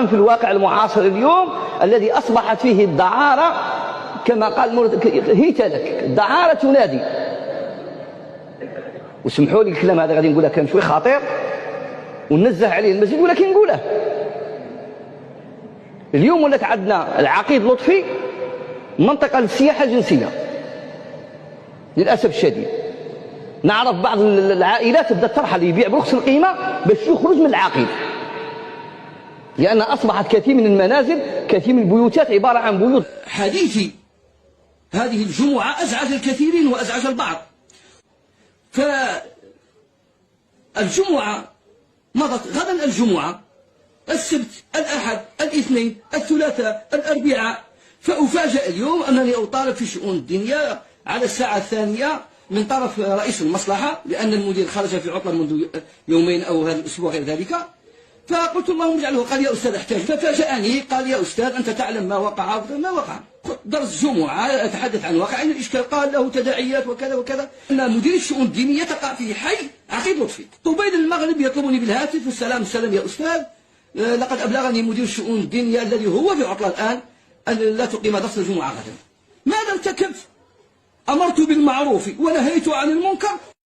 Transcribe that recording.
في الواقع المعاصر اليوم الذي أصبحت فيه الدعارة كما قال هيت لك، الدعارة تنادي. وسمحوا لي الكلام هذا غادي نقوله كان شوي خطير وننزه عليه المزيد، ولكن نقوله. اليوم ولات عندنا العقيد لطفي منطقة للسياحة الجنسية للأسف الشديد. نعرف بعض العائلات بدأت ترحل يبيع برخص القيمة باش يخرج من العقيد، لأن أصبحت كثير من المنازل، كثير من البيوتات عبارة عن بيوت. حديثي هذه الجمعة أزعج الكثيرين وأزعج البعض. فالجمعة مضت، غدا الجمعة، السبت، الأحد، الاثنين، الثلاثاء، الأربعاء، فأفاجأ اليوم أنني أطالب في الشؤون الدينية على الساعة 2 من طرف رئيس المصلحة، لأن المدير خرج في عطلة منذ يومين أو هذا الأسبوع غير ذلك. فقلت اللهم اجعله. قال يا أستاذ أحتاج. ففاجأني قال يا أستاذ أنت تعلم ما وقع. ما وقع؟ درس جمعة أتحدث عن واقع الإشكال. قال له تداعيات وكذا وكذا. أن مدير الشؤون الدينية تقع في حي عقيد لطفي. طبيب المغرب يطلبني بالهاتف والسلام السلام يا أستاذ، لقد أبلغني مدير الشؤون الدينية الذي هو في عطلة الآن أن لا تقيم درس الجمعة غدا. ماذا ارتكبت؟ أمرت بالمعروف ونهيت عن المنكر